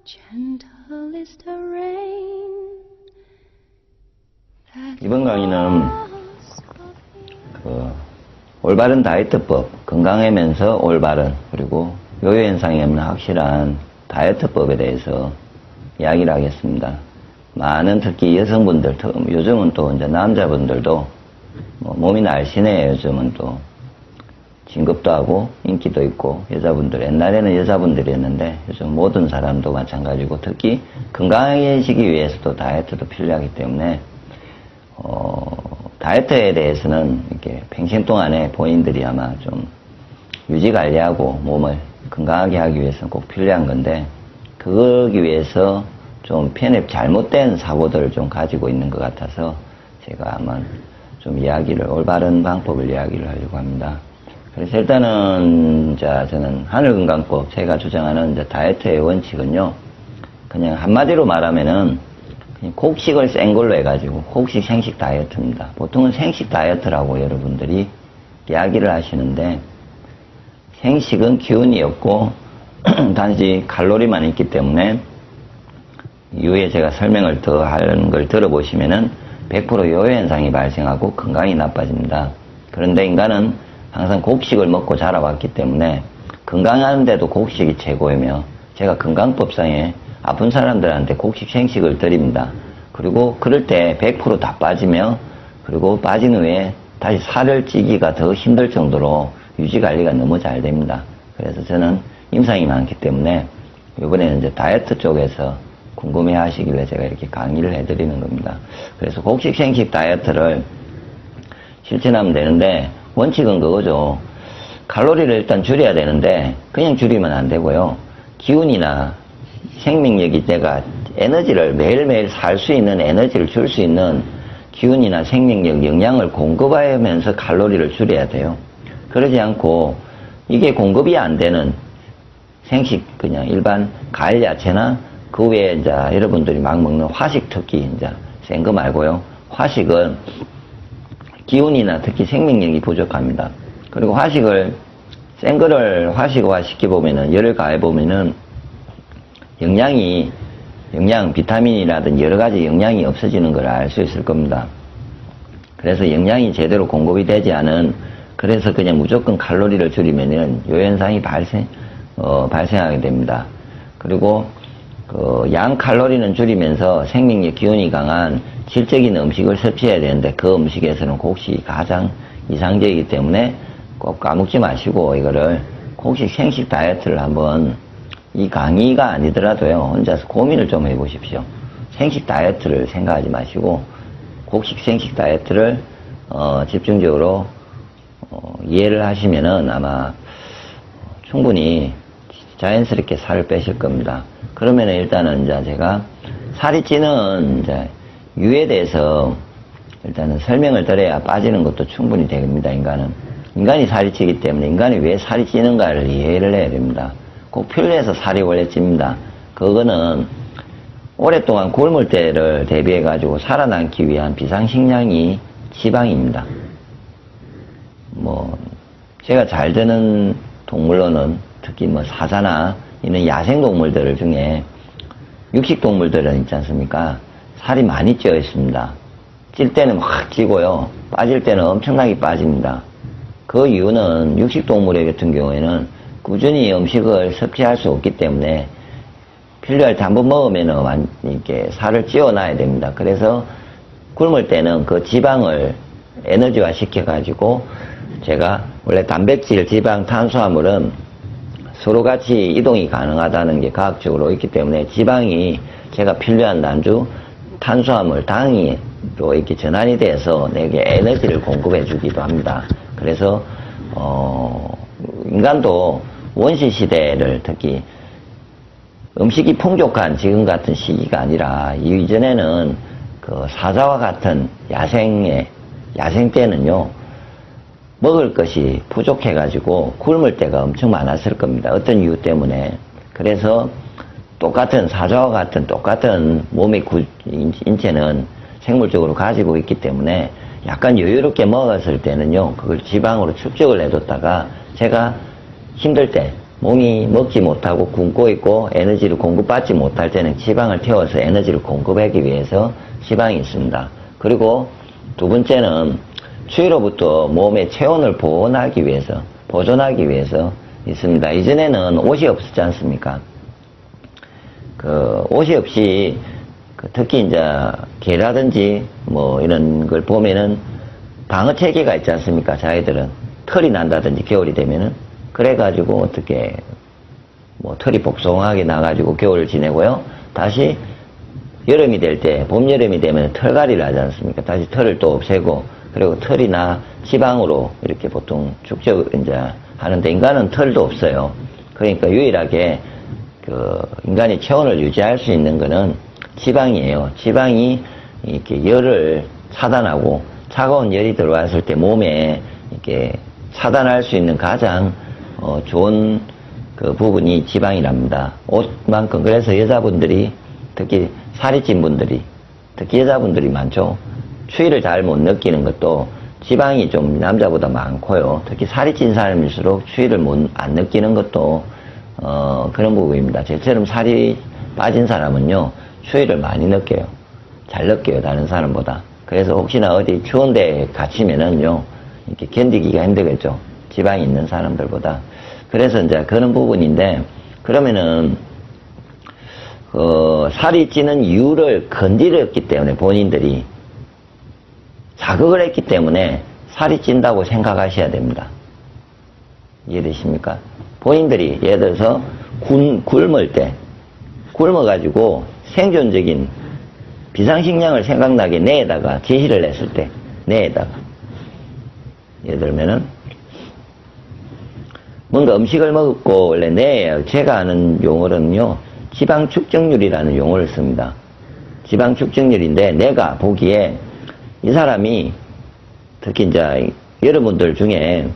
Gentle is the rain that 이번 강의는 올바른 다이어트법, 건강하면서 올바른, 그리고 요요 현상이 없는 확실한 다이어트법에 대해서 이야기를 하겠습니다. 많은 특히 여성분들, 요즘은 또 이제 남자분들도 몸이 날씬해요. 요즘은 또 진급도 하고 인기도 있고, 여자분들, 옛날에는 여자분들이었는데 요즘 모든 사람도 마찬가지고, 특히 건강해지기 위해서도 다이어트도 필요하기 때문에 다이어트에 대해서는 이렇게 평생 동안에 본인들이 아마 좀 유지 관리하고 몸을 건강하게 하기 위해서는 꼭 필요한 건데, 그러기 위해서 좀 편에 잘못된 사고들을 좀 가지고 있는 것 같아서 제가 아마 좀 올바른 방법을 이야기를 하려고 합니다. 그래서 일단은 저는 하늘건강법, 제가 주장하는 다이어트의 원칙은요, 그냥 한마디로 말하면은 그냥 곡식을 센 걸로 해가지고 곡식 생식 다이어트입니다. 보통은 생식 다이어트라고 여러분들이 이야기를 하시는데, 생식은 기운이 없고 단지 칼로리만 있기 때문에 이후에 제가 설명을 더 하는 걸 들어보시면은 100% 요요 현상이 발생하고 건강이 나빠집니다. 그런데 인간은 항상 곡식을 먹고 자라왔기 때문에 건강하는데도 곡식이 최고이며, 제가 건강법상에 아픈 사람들한테 곡식 생식을 드립니다. 그리고 그럴 때 100% 다 빠지며, 그리고 빠진 후에 다시 살을 찌기가 더 힘들 정도로 유지 관리가 너무 잘 됩니다. 그래서 저는 임상이 많기 때문에 이번에는 이제 다이어트 쪽에서 궁금해 하시길래 제가 이렇게 강의를 해드리는 겁니다. 그래서 곡식 생식 다이어트를 실천하면 되는데, 원칙은 그거죠. 칼로리를 일단 줄여야 되는데 그냥 줄이면 안 되고요. 기운이나 생명력이, 내가 에너지를 매일매일 살 수 있는 에너지를 줄 수 있는 기운이나 생명력, 영양을 공급하면서 칼로리를 줄여야 돼요. 그러지 않고 이게 공급이 안 되는 생식, 그냥 일반 과일 야채나 그 외에 이제 여러분들이 막 먹는 화식, 특히 이제 센 거 말고요. 화식은 기운이나 특히 생명력이 부족합니다. 그리고 화식을, 센 거를 화식화 시켜보면은, 열을 가해보면은 비타민이라든지 여러 가지 영양이 없어지는 걸 알 수 있을 겁니다. 그래서 영양이 제대로 공급이 되지 않은, 그래서 그냥 무조건 칼로리를 줄이면은 요 현상이 발생하게 됩니다. 그리고 양 칼로리는 줄이면서 생명력, 기운이 강한 질적인 음식을 섭취해야 되는데, 그 음식에서는 곡식이 가장 이상적이기 때문에 꼭 까먹지 마시고 이거를 곡식 생식 다이어트를 한번, 이 강의가 아니더라도요, 혼자서 고민을 좀 해보십시오. 생식 다이어트를 생각하지 마시고 곡식 생식 다이어트를 집중적으로 이해를 하시면은 아마 충분히 자연스럽게 살을 빼실 겁니다. 그러면은 일단은 이제 제가 살이 찌는 이유에 대해서 일단은 설명을 드려야 빠지는 것도 충분히 됩니다. 인간이 살이 찌기 때문에 인간이 왜 살이 찌는가를 이해를 해야 됩니다. 꼭 필요해서 살이 원래 찝니다. 그거는 오랫동안 굶을 때를 대비해 가지고 살아남기 위한 비상식량이 지방입니다. 제가 잘 되는 동물로는 특히 사자나 이런 야생동물들 중에 육식동물들은 있지 않습니까? 살이 많이 찌어 있습니다. 찔 때는 확 찌고요, 빠질 때는 엄청나게 빠집니다. 그 이유는 육식동물 같은 경우에는 꾸준히 음식을 섭취할 수 없기 때문에 필요할 때 한번 먹으면 이렇게 살을 찌워놔야 됩니다. 그래서 굶을 때는 그 지방을 에너지화 시켜가지고, 제가 원래 단백질, 지방, 탄수화물은 서로 같이 이동이 가능하다는 게 과학적으로 있기 때문에, 지방이 제가 필요한 단주, 탄수화물, 당이 또 이렇게 전환이 돼서 내게 에너지를 공급해 주기도 합니다. 그래서 인간도 원시 시대를, 특히 음식이 풍족한 지금 같은 시기가 아니라 이전에는 그 사자와 같은 야생 때는요, 먹을 것이 부족해가지고 굶을 때가 엄청 많았을 겁니다. 어떤 이유 때문에. 그래서 사자와 같은 똑같은 몸의 인체는 생물적으로 가지고 있기 때문에 약간 여유롭게 먹었을 때는요, 그걸 지방으로 축적을 해뒀다가 제가 힘들 때, 몸이 먹지 못하고 굶고 있고 에너지를 공급받지 못할 때는 지방을 태워서 에너지를 공급하기 위해서 지방이 있습니다. 그리고 두 번째는 추위로부터 몸의 체온을 보존하기 위해서 있습니다. 이전에는 옷이 없었지 않습니까? 그 옷이 없이 특히 이제 개라든지 뭐 이런 걸 보면은 방어 체계가 있지 않습니까? 자기들은 털이 난다든지 겨울이 되면은 그래가지고 어떻게 뭐 털이 복숭하게 나가지고 겨울을 지내고요. 다시 여름이 될 때, 봄, 여름이 되면 털갈이를 하지 않습니까? 다시 털을 또 없애고, 그리고 털이나 지방으로 이렇게 보통 축적 이제 하는데 인간은 털도 없어요. 그러니까 유일하게 그 인간이 체온을 유지할 수 있는 거는 지방이에요. 지방이 이렇게 열을 차단하고 차가운 열이 들어왔을 때 몸에 이렇게 차단할 수 있는 가장 좋은 그 부분이 지방이랍니다. 옷만큼. 그래서 여자분들이 특히 살이 찐 분들이 특히 여자분들이 많죠. 추위를 잘 못 느끼는 것도 지방이 좀 남자보다 많고요. 특히 살이 찐 사람일수록 추위를 안 느끼는 것도 그런 부분입니다. 저처럼 살이 빠진 사람은요 추위를 많이 느껴요. 잘 느껴요, 다른 사람보다. 그래서 혹시나 어디 추운 데 갇히면은요 이렇게 견디기가 힘들겠죠, 지방이 있는 사람들보다. 그래서 이제 그런 부분인데, 그러면은 살이 찌는 이유를 건드렸기 때문에 본인들이 자극을 했기 때문에 살이 찐다고 생각하셔야 됩니다. 이해되십니까? 본인들이 예를 들어서 굶어가지고 생존적인 비상식량을 생각나게 뇌에다가 지시를 했을 때, 뇌에다가 예를 들면은 뭔가 음식을 먹고, 원래 뇌에 제가 아는 용어로는요 지방 축적률이라는 용어를 씁니다. 지방 축적률인데, 내가 보기에 이 사람이 특히 이제 여러분들 중에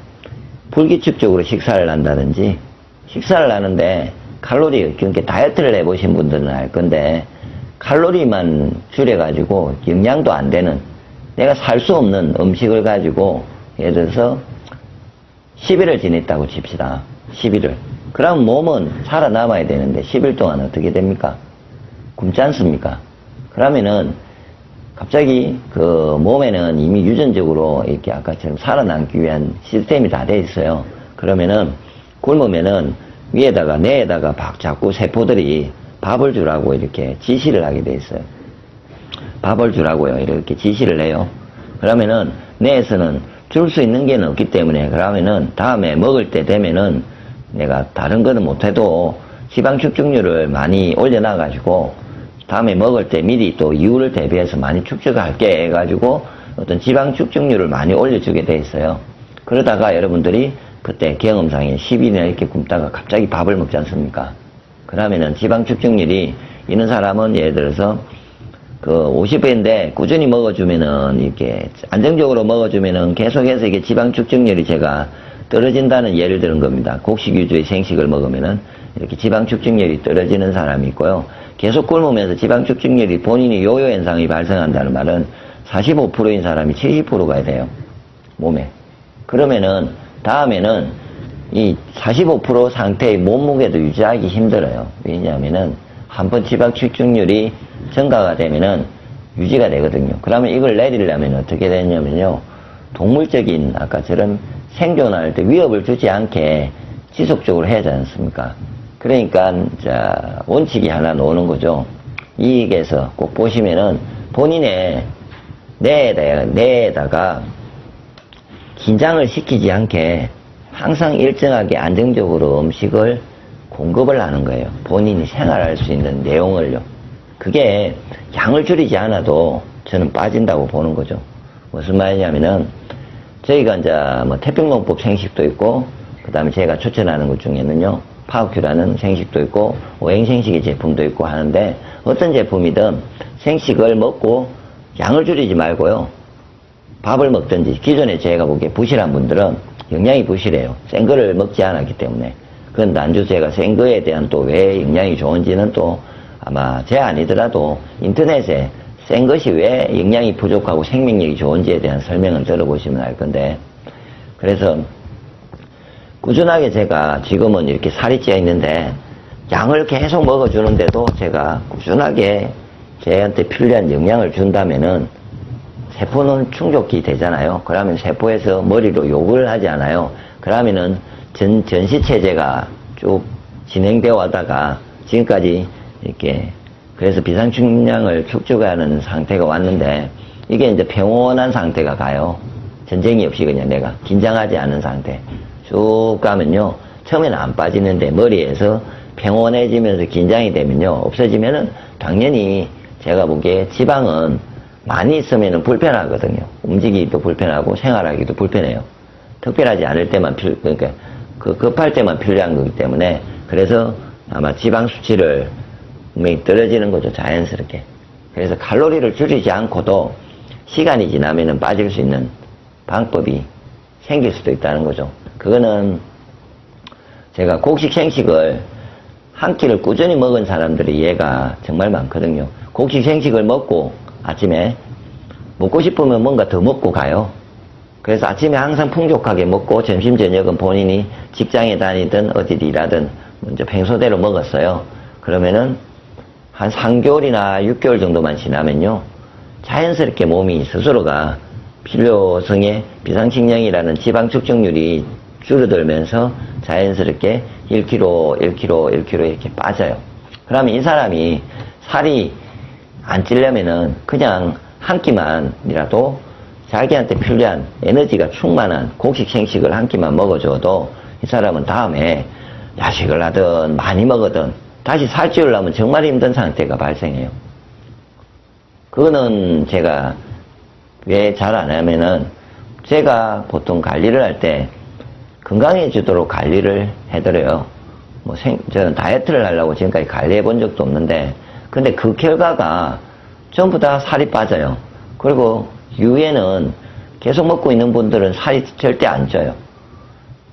불규칙적으로 식사를 한다든지, 식사를 하는데 칼로리, 그러니까 다이어트를 해보신 분들은 알 건데 칼로리만 줄여가지고 영양도 안 되는, 내가 살 수 없는 음식을 가지고 예를 들어서 10일을 지냈다고 칩시다. 11일. 그럼 몸은 살아남아야 되는데 10일 동안 어떻게 됩니까? 굶지 않습니까? 그러면은 갑자기 그 몸에는 이미 유전적으로 이렇게 아까처럼 살아남기 위한 시스템이 다 돼 있어요. 그러면은 굶으면은 위에다가 뇌에다가 자꾸 세포들이 밥을 주라고 이렇게 지시를 하게 돼 있어요. 밥을 주라고요. 이렇게 지시를 해요. 그러면은 뇌에서는 줄 수 있는 게 없기 때문에, 그러면은 다음에 먹을 때 되면은 내가 다른 거는 못해도 지방 축적률을 많이 올려놔가지고 다음에 먹을 때 미리 또 이유를 대비해서 많이 축적할게 해가지고 어떤 지방 축적률을 많이 올려주게 돼 있어요. 그러다가 여러분들이 그때 경험상에 10일이나 이렇게 굶다가 갑자기 밥을 먹지 않습니까? 그러면은 지방 축적률이 있는 사람은 예를 들어서 그 50배인데 꾸준히 먹어주면은 이렇게 안정적으로 먹어주면은 계속해서 이게 지방 축적률이 제가 떨어진다는 예를 드는 겁니다. 곡식 위주의 생식을 먹으면은 이렇게 지방 축적률이 떨어지는 사람이 있고요. 계속 굶으면서 지방 축적률이 본인이 요요 현상이 발생한다는 말은 45%인 사람이 70% 가야 돼요, 몸에. 그러면은 다음에는 이 45% 상태의 몸무게도 유지하기 힘들어요. 왜냐하면은 한번 지방 축적률이 증가가 되면은 유지가 되거든요. 그러면 이걸 내리려면 어떻게 되냐면요, 동물적인 아까처럼 생존할 때 위협을 주지 않게 지속적으로 해야 되지 않습니까? 그러니까 자 원칙이 하나 나오는 거죠. 이익에서 꼭 보시면은 본인의 뇌에다가 긴장을 시키지 않게 항상 일정하게 안정적으로 음식을 공급을 하는 거예요. 본인이 생활할 수 있는 내용을요. 그게 양을 줄이지 않아도 저는 빠진다고 보는 거죠. 무슨 말이냐면은 저희가 이제 뭐 태평농법 생식도 있고, 그 다음에 제가 추천하는 것 중에는요 파워큐라는 생식도 있고 오행생식의 제품도 있고 하는데, 어떤 제품이든 생식을 먹고 양을 줄이지 말고요 밥을 먹든지, 기존에 제가 보기에 부실한 분들은 영양이 부실해요. 센 거를 먹지 않았기 때문에. 그건 난주 제가 센 거에 대한 또 왜 영양이 좋은지는 또 아마 제 아니더라도 인터넷에 센 것이 왜 영양이 부족하고 생명력이 좋은지에 대한 설명을 들어보시면 알 건데, 그래서 꾸준하게 제가 지금은 이렇게 살이 찌어 있는데 양을 계속 먹어주는데도 제가 꾸준하게 쟤한테 필요한 영양을 준다면은 세포는 충족이 되잖아요. 그러면 세포에서 머리로 욕을 하지 않아요. 그러면은 전시체제가 쭉 진행되어 왔다가 지금까지 이렇게 그래서 비상식량을 축적하는 상태가 왔는데 이게 이제 평온한 상태가 가요. 전쟁이 없이 그냥 내가 긴장하지 않은 상태 쭉 가면요. 처음에는 안 빠지는데 머리에서 평온해지면서 긴장이 되면요. 없어지면은 당연히 제가 보기에 지방은 많이 있으면은 불편하거든요. 움직이기도 불편하고 생활하기도 불편해요. 특별하지 않을 때만 그러니까 급할 때만 필요한 거기 때문에 그래서 아마 지방 수치를 분명히 떨어지는 거죠. 자연스럽게. 그래서 칼로리를 줄이지 않고도 시간이 지나면은 빠질 수 있는 방법이 생길 수도 있다는 거죠. 그거는 제가 곡식 생식을 한 끼를 꾸준히 먹은 사람들의 이해가 정말 많거든요. 곡식 생식을 먹고 아침에 먹고 싶으면 뭔가 더 먹고 가요. 그래서 아침에 항상 풍족하게 먹고 점심 저녁은 본인이 직장에 다니든 어디 일하든 먼저 평소대로 먹었어요. 그러면은 한 3개월이나 6개월 정도만 지나면요. 자연스럽게 몸이 스스로가 필요성의 비상식량이라는 지방 축적률이 줄어들면서 자연스럽게 1kg, 1kg, 1kg 이렇게 빠져요. 그러면 이 사람이 살이 안 찌려면은 그냥 한 끼만이라도 자기한테 필요한 에너지가 충만한 곡식 생식을 한 끼만 먹어줘도 이 사람은 다음에 야식을 하든 많이 먹으든 다시 살찌우려면 정말 힘든 상태가 발생해요. 그거는 제가 왜 잘 안 하면은 제가 보통 관리를 할 때 건강해지도록 관리를 해드려요. 저는 다이어트를 하려고 지금까지 관리해 본 적도 없는데 근데 그 결과가 전부 다 살이 빠져요. 그리고 이후에는 계속 먹고 있는 분들은 살이 절대 안 쪄요.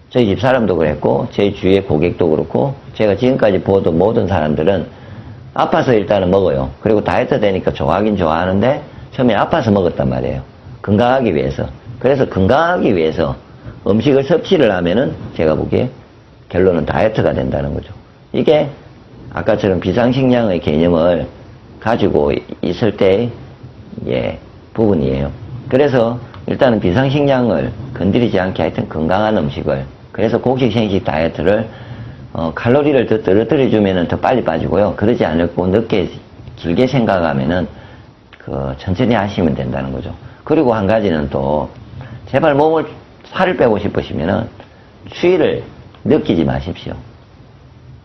저희 집사람도 그랬고 제 주위의 고객도 그렇고 제가 지금까지 보던 모든 사람들은 아파서 일단은 먹어요. 그리고 다이어트 되니까 좋아하긴 좋아하는데 처음에 아파서 먹었단 말이에요. 건강하기 위해서. 그래서 건강하기 위해서 음식을 섭취를 하면은 제가 보기에 결론은 다이어트가 된다는 거죠. 이게 아까처럼 비상식량의 개념을 가지고 있을 때의 부분이에요. 그래서 일단은 비상식량을 건드리지 않게 하여튼 건강한 음식을 그래서 곡식 생식 다이어트를 칼로리를 더 떨어뜨려주면은 더 빨리 빠지고요. 그러지 않고 늦게 길게 생각하면은 천천히 하시면 된다는 거죠. 그리고 한 가지는 또 제발 살을 빼고 싶으시면은 추위를 느끼지 마십시오.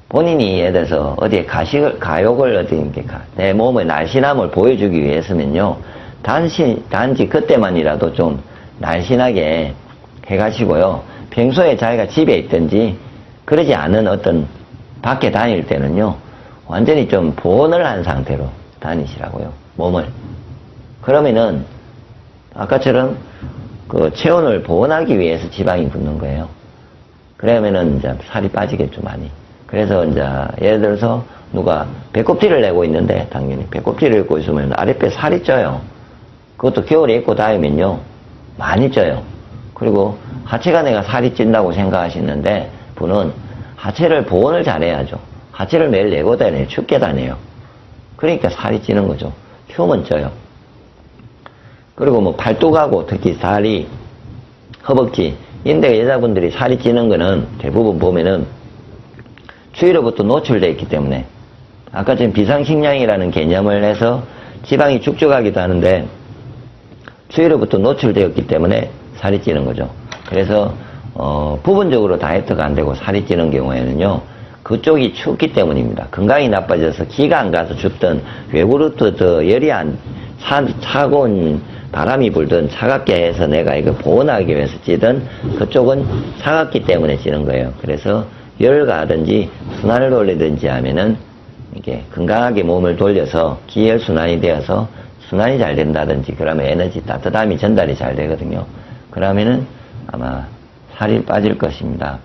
본인이 예를 들어서 어디에 가욕을 어디 내 몸의 날씬함을 보여주기 위해서는요. 단지 그때만이라도 좀 날씬하게 해가시고요. 평소에 자기가 집에 있든지 그러지 않은 어떤 밖에 다닐 때는요. 완전히 좀 보온을 한 상태로 다니시라고요. 몸을. 그러면은 아까처럼 체온을 보온하기 위해서 지방이 붙는 거예요. 그러면은 이제 살이 빠지겠죠, 많이. 그래서 이제 예를 들어서 누가 배꼽티를 내고 있는데 당연히 배꼽티를 입고 있으면 아랫배 살이 쪄요. 그것도 겨울에 입고 다니면요. 많이 쪄요. 그리고 하체가 내가 살이 찐다고 생각하시는데 분은 하체를 보온을 잘해야죠. 하체를 매일 내고 다녀요. 춥게 다녀요. 그러니까 살이 찌는 거죠. 추우면 쪄요. 그리고 팔뚝하고 특히 다리, 허벅지, 인대 여자분들이 살이 찌는 거는 대부분 보면은 추위로부터 노출되어 있기 때문에 아까 지금 비상식량이라는 개념을 해서 지방이 축적하기도 하는데 추위로부터 노출되었기 때문에 살이 찌는 거죠. 그래서 부분적으로 다이어트가 안 되고 살이 찌는 경우에는요. 그쪽이 춥기 때문입니다. 건강이 나빠져서 기가 안 가서 춥든 외부로부터 더 열이 차가운 바람이 불든 차갑게 해서 내가 이거 보온하기 위해서 찌든 그쪽은 차갑기 때문에 찌는 거예요. 그래서 열을 가든지 순환을 돌리든지 하면은 이게 건강하게 몸을 돌려서 기혈순환이 되어서 순환이 잘 된다든지 그러면 에너지 따뜻함이 전달이 잘 되거든요. 그러면은 아마 살이 빠질 것입니다.